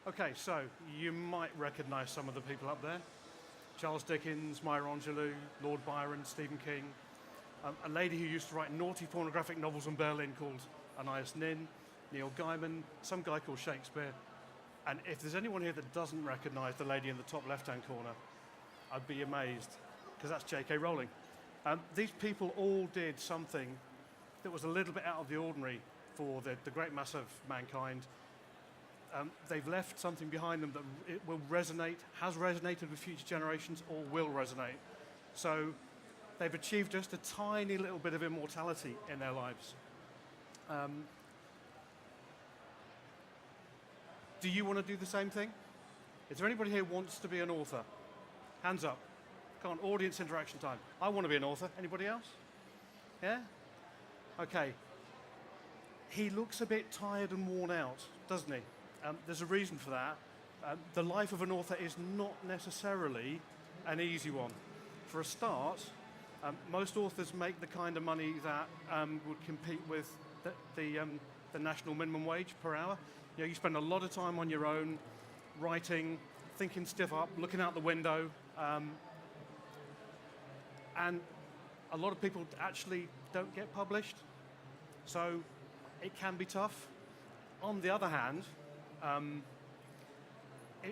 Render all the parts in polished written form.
Okay, so you might recognize some of the people up there. Charles Dickens, Maya Angelou, Lord Byron, Stephen King. A lady who used to write naughty pornographic novels in Berlin called Anais Nin, Neil Gaiman, some guy called Shakespeare. And if there's anyone here that doesn't recognize the lady in the top left-hand corner, I'd be amazed, because that's J.K. Rowling. These people all did something that was a little bit out of the ordinary for the great mass of mankind. They've left something behind them that it will resonate, has resonated with future generations, or will resonate. So they've achieved just a tiny little bit of immortality in their lives. Do you want to do the same thing? Is there anybody here who wants to be an author? Hands up. Come on, audience interaction time. I want to be an author. Anybody else? Yeah? Okay. He looks a bit tired and worn out, doesn't he? There's a reason for that. The life of an author is not necessarily an easy one. For a start, most authors make the kind of money that would compete with the national minimum wage per hour. You know, you spend a lot of time on your own, writing, thinking stuff up, looking out the window, and a lot of people actually don't get published, so it can be tough. On the other hand,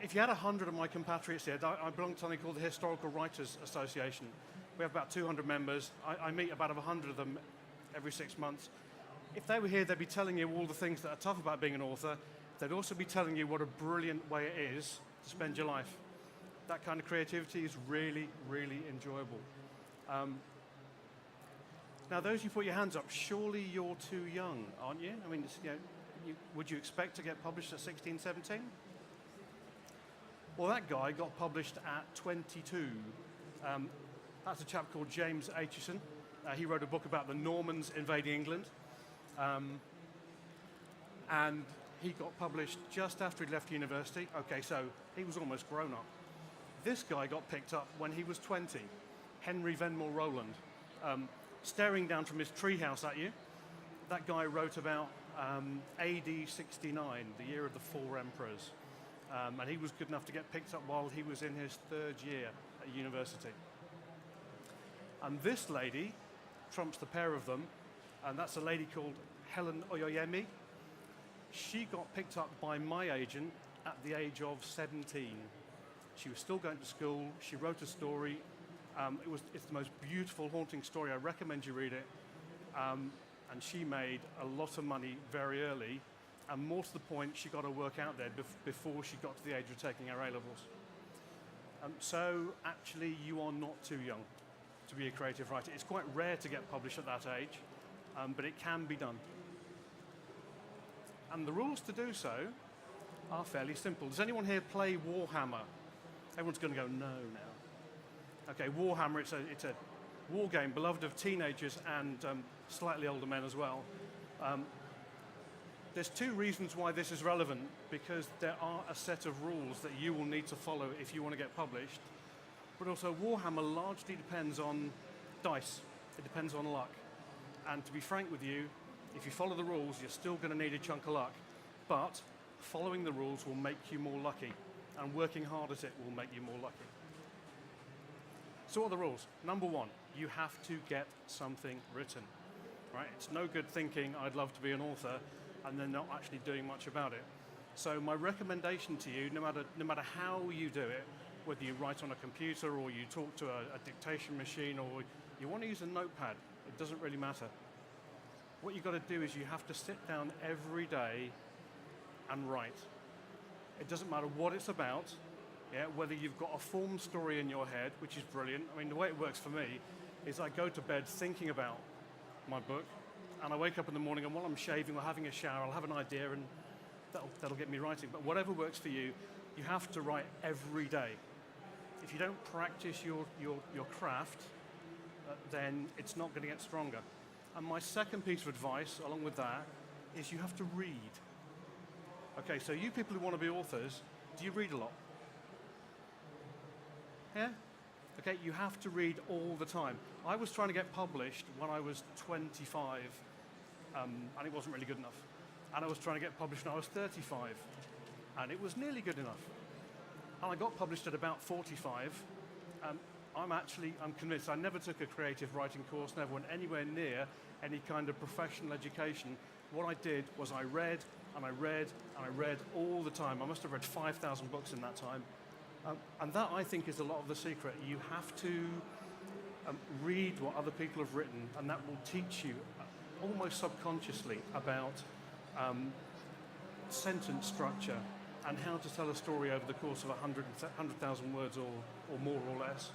if you had 100 of my compatriots here, I belong to something called the Historical Writers Association. We have about 200 members. I meet about 100 of them every 6 months. If they were here, they'd be telling you all the things that are tough about being an author. They'd also be telling you what a brilliant way it is to spend your life. That kind of creativity is really, really enjoyable. Now, those who put your hands up, surely you're too young, aren't you? I mean, would you expect to get published at 16, 17? Well, that guy got published at 22. That's a chap called James Aitchison. He wrote a book about the Normans invading England. And he got published just after he left university. Okay, so he was almost grown up. This guy got picked up when he was 20. Henry Venmore Rowland. Staring down from his treehouse at you. That guy wrote about AD 69, the year of the 4 emperors. And he was good enough to get picked up while he was in his 3rd year at university. And this lady trumps the pair of them, and that's a lady called Helen Oyoyemi. She got picked up by my agent at the age of 17. She was still going to school. She wrote a story. It's the most beautiful, haunting story. I recommend you read it. And she made a lot of money very early. And more to the point, she got her work out there before she got to the age of taking her A-levels. So actually, you are not too young to be a creative writer. It's quite rare to get published at that age, but it can be done. And the rules to do so are fairly simple. Does anyone here play Warhammer? Everyone's going to go, no, now. Okay, Warhammer, it's a war game beloved of teenagers and slightly older men as well. There's 2 reasons why this is relevant, because there are a set of rules that you will need to follow if you want to get published. But also, Warhammer largely depends on dice. It depends on luck. And to be frank with you, if you follow the rules, you're still going to need a chunk of luck. But following the rules will make you more lucky, and working hard at it will make you more lucky. So what are the rules? Number 1, you have to get something written. Right? It's no good thinking, I'd love to be an author, and then not actually doing much about it. So my recommendation to you, no matter how you do it, whether you write on a computer or you talk to a dictation machine or you want to use a notepad, it doesn't really matter. What you've got to do is you have to sit down every day and write. It doesn't matter what it's about, whether you've got a formed story in your head, which is brilliant. I mean, the way it works for me is I go to bed thinking about my book, and I wake up in the morning, and while I'm shaving or having a shower, I'll have an idea, and that'll get me writing. But whatever works for you, you have to write every day. If you don't practice your craft, then it's not going to get stronger. And my second piece of advice, along with that, is you have to read. Okay, so you people who want to be authors, do you read a lot? Yeah? Okay, you have to read all the time. I was trying to get published when I was 25, and it wasn't really good enough. And I was trying to get published when I was 35. and it was nearly good enough. And I got published at about 45. I'm convinced I never took a creative writing course, never went anywhere near any kind of professional education. What I did was I read and I read and I read all the time. I must have read 5,000 books in that time. And that, I think, is a lot of the secret. You have to read what other people have written, and that will teach you almost subconsciously about sentence structure and how to tell a story over the course of 100,000 words or more or less.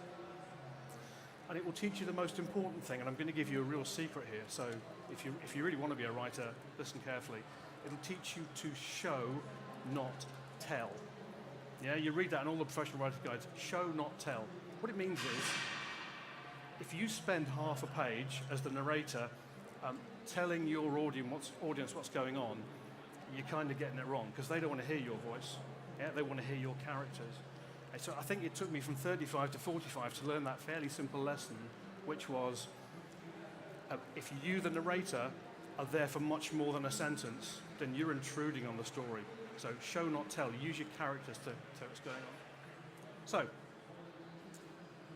And it will teach you the most important thing, and I'm going to give you a real secret here. So if you really want to be a writer, listen carefully. It'll teach you to show, not tell. Yeah, you read that in all the professional writing guides, show, not tell. What it means is, if you spend half a page as the narrator telling your audience what's going on, you're kind of getting it wrong, because they don't want to hear your voice. Yeah, they want to hear your characters. And so I think it took me from 35 to 45 to learn that fairly simple lesson, which was, if you, the narrator, are there for much more than a sentence, then you're intruding on the story. So show, not tell. Use your characters to tell what's going on. So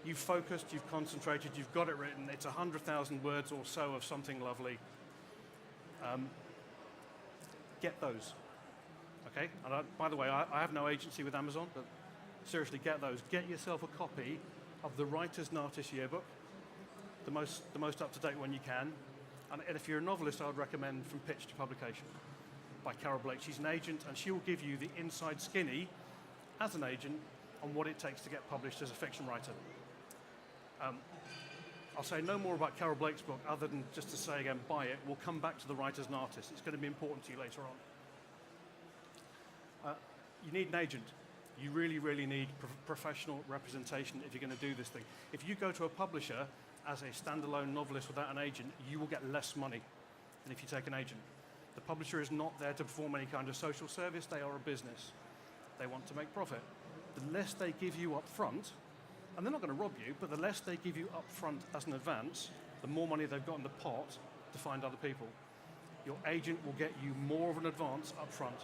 you've focused, you've concentrated, you've got it written. It's 100,000 words or so of something lovely. Get those. Okay? And by the way, I have no agency with Amazon, but seriously, get those. Get yourself a copy of the Writer's and Artist Yearbook, the most up-to-date one you can. And if you're a novelist, I would recommend From Pitch to Publication by Carol Blake. She's an agent, and she will give you the inside skinny as an agent on what it takes to get published as a fiction writer. I'll say no more about Carol Blake's book other than just to say again, buy it. We'll come back to the Writers and Artists. It's going to be important to you later on. You need an agent. You really, really need professional representation if you're going to do this thing. If you go to a publisher as a standalone novelist without an agent, you will get less money than if you take an agent. The publisher is not there to perform any kind of social service. They are a business. They want to make profit. The less they give you up front, and they're not going to rob you, but the less they give you up front as an advance, the more money they've got in the pot to find other people. Your agent will get you more of an advance up front.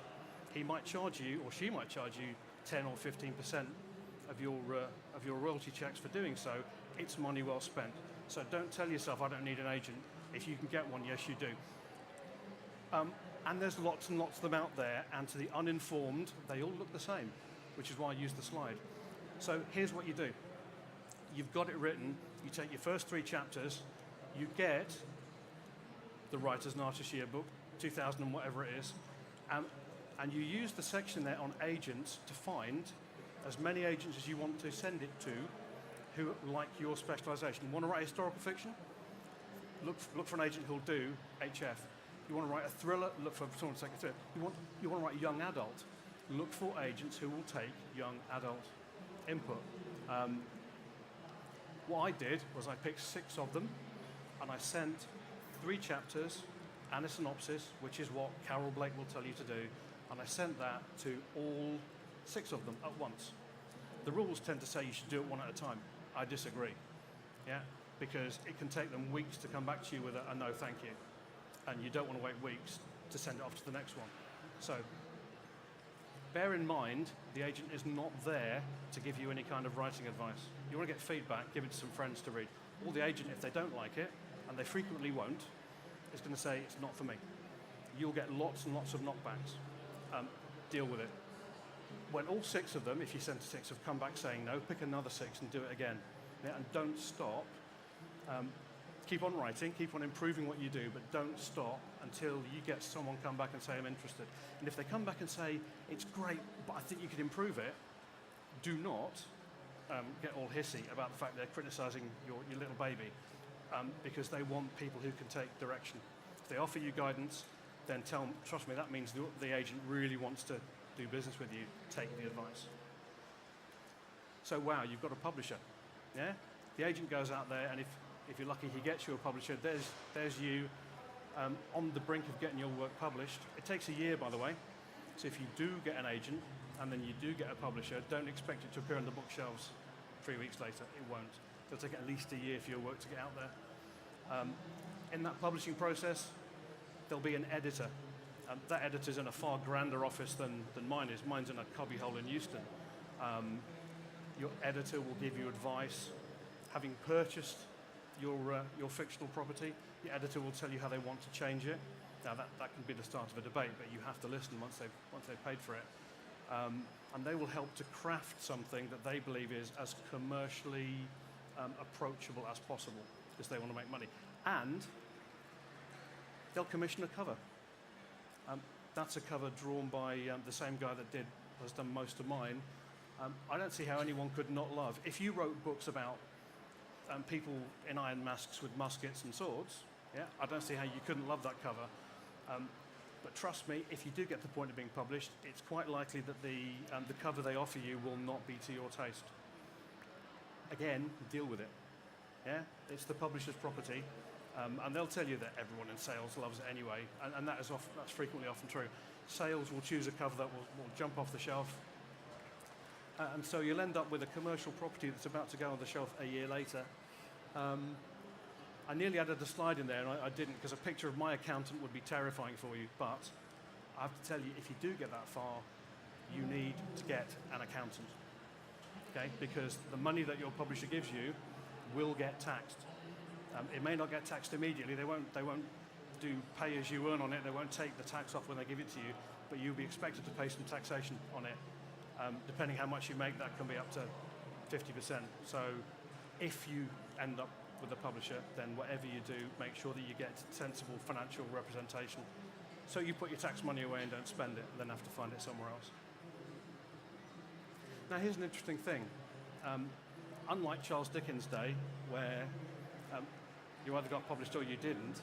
He might charge you, or she might charge you, 10 or 15% of your royalty checks for doing so. It's money well spent. So don't tell yourself, I don't need an agent. If you can get one, yes, you do. And there's lots and lots of them out there, and to the uninformed, they all look the same, which is why I use the slide. So here's what you do. You've got it written, you take your first 3 chapters, you get the Writers and Artists Yearbook, 2000 and whatever it is, and you use the section there on agents to find as many agents as you want to send it to who like your specialisation. You want to write historical fiction? Look for an agent who'll do HF. You want to write a thriller? Look for someone to take a thriller. You want to write young adult? Look for agents who will take young adult input. What I did was I picked 6 of them, and I sent 3 chapters and a synopsis, which is what Carol Blake will tell you to do, and I sent that to all 6 of them at once. The rules tend to say you should do it one at a time. I disagree, yeah, because it can take them weeks to come back to you with a no thank you, and you don't want to wait weeks to send it off to the next one. So bear in mind, the agent is not there to give you any kind of writing advice. You want to get feedback, give it to some friends to read. Or the agent, if they don't like it, and they frequently won't, is going to say, it's not for me. You'll get lots and lots of knockbacks. Deal with it. When all 6 of them, if you send 6, have come back saying no, pick another 6 and do it again. Yeah, and don't stop. Keep on writing, keep on improving what you do, but don't stop until you get someone come back and say, I'm interested. And if they come back and say, it's great, but I think you could improve it, do not get all hissy about the fact they're criticising your little baby, because they want people who can take direction. If they offer you guidance, then trust me, that means the agent really wants to do business with you. Take the advice. So wow, you've got a publisher. Yeah? The agent goes out there, and if you're lucky, he gets you a publisher. There's you on the brink of getting your work published. It takes a year, by the way. So if you do get an agent, and then you do get a publisher, don't expect it to appear on the bookshelves 3 weeks later. It won't. It'll take at least a year for your work to get out there. In that publishing process, there'll be an editor. That editor's in a far grander office than mine is. Mine's in a cubbyhole in Euston. Your editor will give you advice. Having purchased your fictional property, the editor will tell you how they want to change it. Now that can be the start of a debate, but you have to listen once they've paid for it. And they will help to craft something that they believe is as commercially approachable as possible, because they want to make money. And they'll commission a cover. That's a cover drawn by the same guy that has done most of mine. I don't see how anyone could not love. If you wrote books about people in iron masks with muskets and swords, yeah, I don't see how you couldn't love that cover. But trust me, if you do get to the point of being published, it's quite likely that the cover they offer you will not be to your taste. Again, deal with it. Yeah, it's the publisher's property, and they'll tell you that everyone in sales loves it anyway, and that's frequently often true. Sales will choose a cover that will jump off the shelf, and so you'll end up with a commercial property that's about to go on the shelf a year later. I nearly added a slide in there, and I didn't, because a picture of my accountant would be terrifying for you, but I have to tell you, if you do get that far, you need to get an accountant, okay? Because the money that your publisher gives you will get taxed. It may not get taxed immediately. They won't do pay as you earn on it. They won't take the tax off when they give it to you, but you'll be expected to pay some taxation on it. Depending how much you make, that can be up to 50%. So if you end up with a publisher, then whatever you do, make sure that you get sensible financial representation. So you put your tax money away and don't spend it, and then have to find it somewhere else. Now here's an interesting thing. Unlike Charles Dickens' day, where you either got published or you didn't,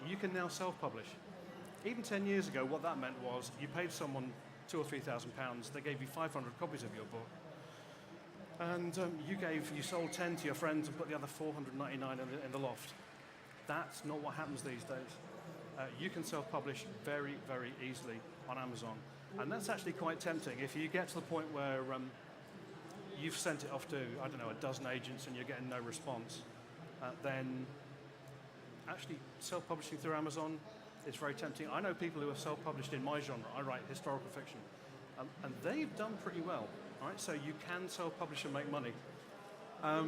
you can now self-publish. Even 10 years ago, what that meant was you paid someone £2,000 or £3,000, they gave you 500 copies of your book, and you sold 10 to your friends and put the other 499 in the loft. That's not what happens these days. You can self-publish very, very easily on Amazon, and that's actually quite tempting. If you get to the point where you've sent it off to, I don't know, a dozen agents and you're getting no response, then actually self-publishing through Amazon is very tempting. I know people who have self-published in my genre. I write historical fiction, and they've done pretty well. Right? So you can self-publish and make money. I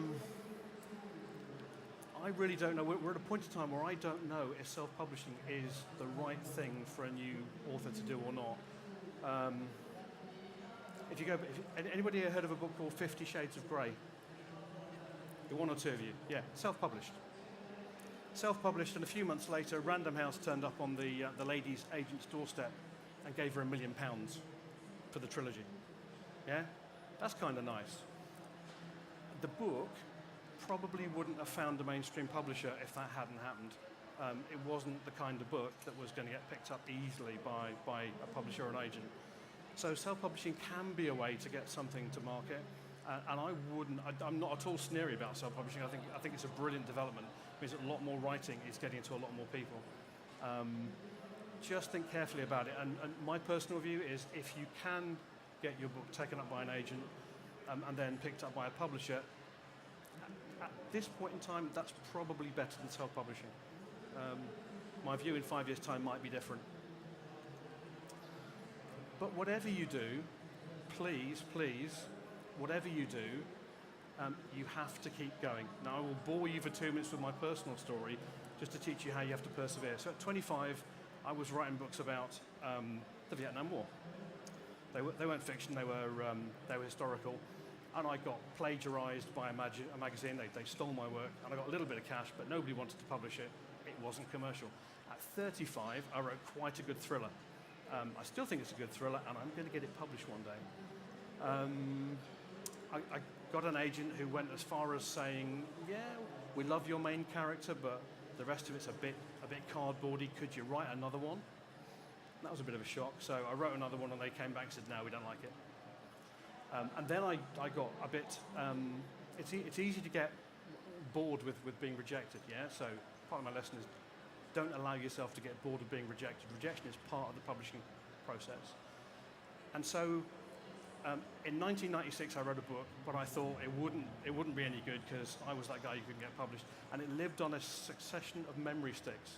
really don't know. We're at a point in time where I don't know if self-publishing is the right thing for a new author to do or not. Anybody here heard of a book called 50 Shades of Grey? One or two of you? Yeah, self-published. Self-published, and a few months later, Random House turned up on the lady's agent's doorstep and gave her £1 million for the trilogy. Yeah? That's kind of nice. The book probably wouldn't have found a mainstream publisher if that hadn't happened. It wasn't the kind of book that was going to get picked up easily by a publisher or an agent. So self-publishing can be a way to get something to market. And I'm not at all sneery about self-publishing. I think it's a brilliant development. It means that a lot more writing is getting to a lot more people. Just think carefully about it. And my personal view is, if you can get your book taken up by an agent and then picked up by a publisher, at this point in time, that's probably better than self-publishing. My view in 5 years' time might be different. But whatever you do, please, whatever you do, you have to keep going. Now, I will bore you for 2 minutes with my personal story, just to teach you how you have to persevere. So at 25, I was writing books about the Vietnam War. They weren't fiction, they were historical. And I got plagiarized by a magazine. They stole my work, and I got a little bit of cash, but nobody wanted to publish it. It wasn't commercial. At 35, I wrote quite a good thriller. I still think it's a good thriller, and I'm going to get it published one day. I got an agent who went as far as saying, yeah, we love your main character, but the rest of it's a bit cardboardy. Could you write another one? That was a bit of a shock. So I wrote another one, and they came back and said, no, we don't like it. And then I got a bit, it's easy to get bored with being rejected, yeah? So part of my lesson is, don't allow yourself to get bored of being rejected. Rejection is part of the publishing process. And so in 1996, I wrote a book, but I thought it wouldn't be any good because I was that guy who couldn't get published. And it lived on a succession of memory sticks,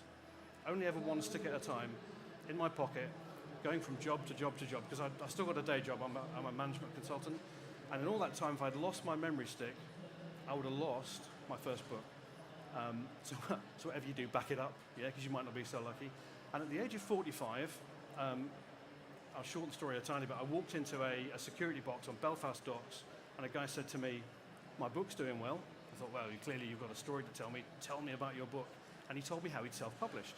only ever one stick at a time. in my pocket, going from job to job to job, because I still got a day job, I'm a management consultant, and in all that time, if I'd lost my memory stick, I would have lost my first book. So whatever you do, back it up, yeah, because you might not be so lucky. And at the age of 45, I'll shorten the story a tiny bit. I walked into a security box on Belfast Docks, and a guy said to me, "My book's doing well." I thought, well, clearly you've got a story to tell me. Tell me about your book. And he told me how he'd self-published.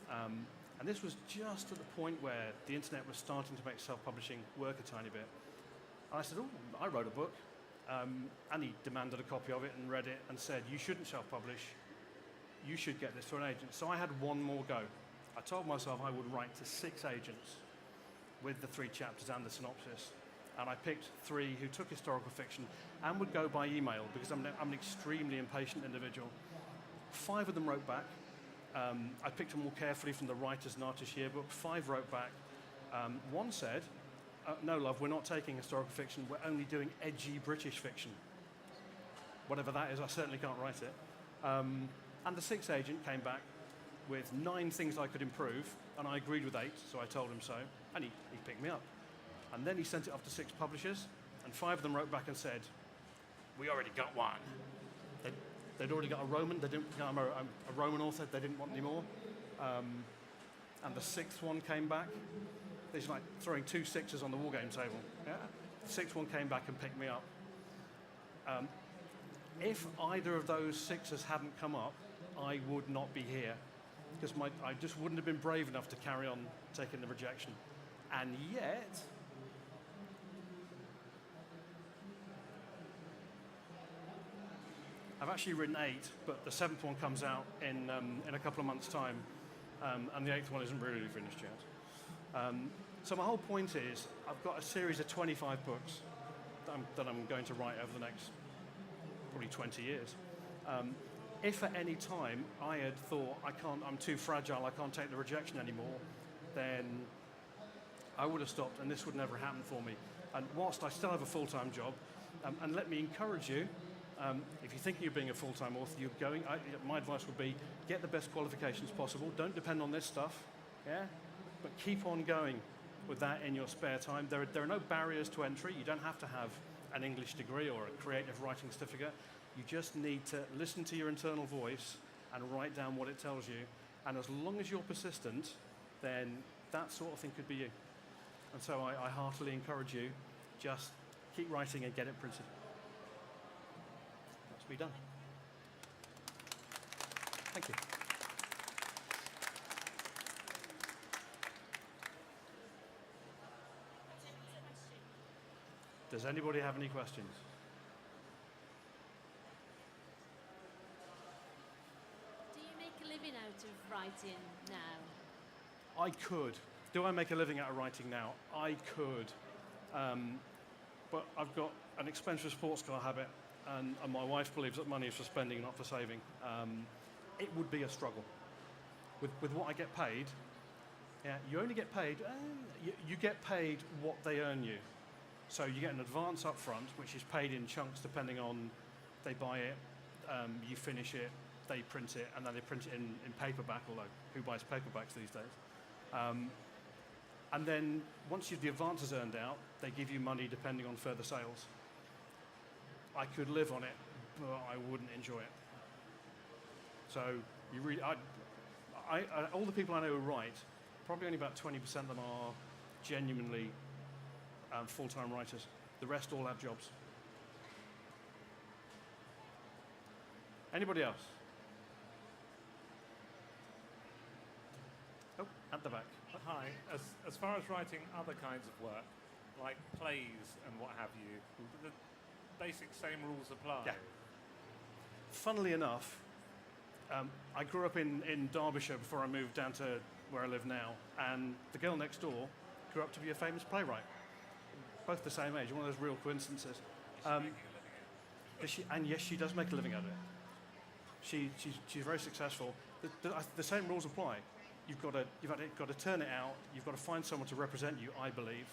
And this was just at the point where the internet was starting to make self-publishing work a tiny bit. And I said, "Oh, I wrote a book." And he demanded a copy of it and read it and said, "You shouldn't self-publish. You should get this to an agent." So I had one more go. I told myself I would write to 6 agents with the 3 chapters and the synopsis. And I picked 3 who took historical fiction and would go by email, because I'm an extremely impatient individual. 5 of them wrote back. I picked them all carefully from the Writers and Artists Yearbook. 5 wrote back. One said, "No, love, we're not taking historical fiction. We're only doing edgy British fiction." Whatever that is, I certainly can't write it. And the 6th agent came back with 9 things I could improve, and I agreed with 8, so I told him so, and he picked me up. And then he sent it off to 6 publishers, and 5 of them wrote back and said, "We already got one." They'd already got a Roman, they didn't get a Roman author, they didn't want any more. And the 6th one came back. It's like throwing 2 6s on the war game table. Yeah? The 6th one came back and picked me up. If either of those 6s hadn't come up, I would not be here, because I just wouldn't have been brave enough to carry on taking the rejection. And yet, I've actually written 8, but the 7th one comes out in a couple of months' time, and the 8th one isn't really finished yet. So my whole point is, I've got a series of 25 books that I'm going to write over the next probably 20 years. If at any time I had thought, I'm too fragile, I can't take the rejection anymore, then I would have stopped, and this would never happen for me. And whilst I still have a full-time job, and let me encourage you, if you're thinking of being a full-time author, my advice would be, get the best qualifications possible. Don't depend on this stuff, yeah? But keep on going with that in your spare time. There are no barriers to entry. You don't have to have an English degree or a creative writing certificate. You just need to listen to your internal voice and write down what it tells you. And as long as you're persistent, then that sort of thing could be you. And so I heartily encourage you, just keep writing and get it printed. Be done. Thank you. Does anybody have any questions? Do you make a living out of writing now? I could. Do I make a living out of writing now? I could. But I've got an expensive sports car habit. And my wife believes that money is for spending, not for saving. It would be a struggle. With what I get paid, yeah, you only get paid, you get paid what they earn you. So you get an advance up front, which is paid in chunks depending on, they buy it, you finish it, they print it, and then they print it in paperback, although who buys paperbacks these days? And then once the advance is earned out, they give you money depending on further sales. I could live on it, but I wouldn't enjoy it. So you really, all the people I know who write, probably only about 20% of them are genuinely full-time writers. The rest all have jobs. Anybody else? Oh, at the back. Hi. As far as writing other kinds of work, like plays and what have you, the basic same rules apply? Yeah. Funnily enough, I grew up in Derbyshire before I moved down to where I live now, and the girl next door grew up to be a famous playwright. Both the same age, one of those real coincidences. And yes, she does make a living out of it. She's very successful. The same rules apply. You've got to turn it out. You've got to find someone to represent you, I believe.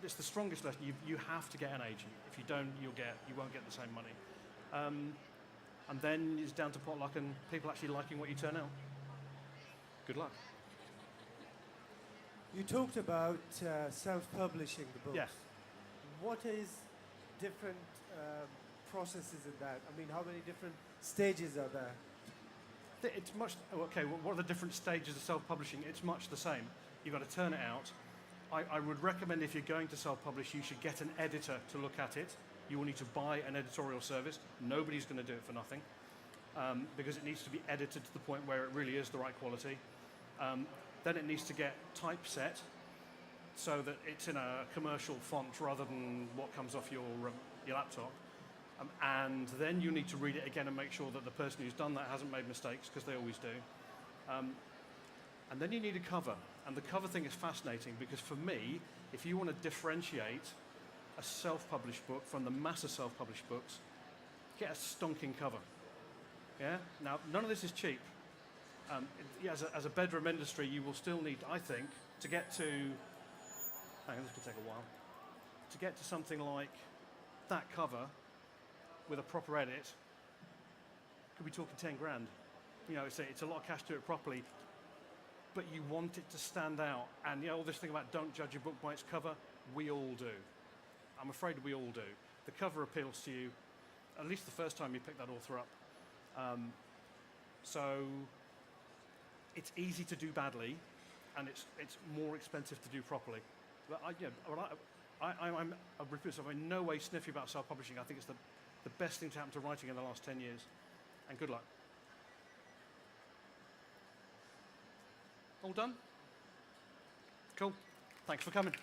It's the strongest lesson. You have to get an agent. If you don't, you won't get the same money. And then it's down to potluck and people actually liking what you turn out. Good luck. You talked about self-publishing the books. Yes. What is different processes in that? I mean, how many different stages are there? It's much, okay, what are the different stages of self-publishing? It's much the same. You've got to turn it out. I would recommend if you're going to self-publish, you should get an editor to look at it. You will need to buy an editorial service. Nobody's going to do it for nothing because it needs to be edited to the point where it really is the right quality. Then it needs to get typeset so that it's in a commercial font rather than what comes off your laptop. And then you need to read it again and make sure that the person who's done that hasn't made mistakes, because they always do. And then you need a cover. And the cover thing is fascinating because for me, if you want to differentiate a self-published book from the mass of self-published books, get a stonking cover. Yeah? Now, none of this is cheap. As a bedroom industry, you will still need, I think, to get to, hang on, this could take a while, to get to something like that cover with a proper edit, could be talking 10 grand. You know, it's a lot of cash to do it properly, but you want it to stand out. And you know, all this thing about don't judge a book by its cover, we all do. I'm afraid we all do. The cover appeals to you, at least the first time you pick that author up. So it's easy to do badly, and it's more expensive to do properly. But I'm in no way sniffy about self-publishing. I think it's the best thing to happen to writing in the last 10 years. And good luck. All done? Cool. Thanks for coming.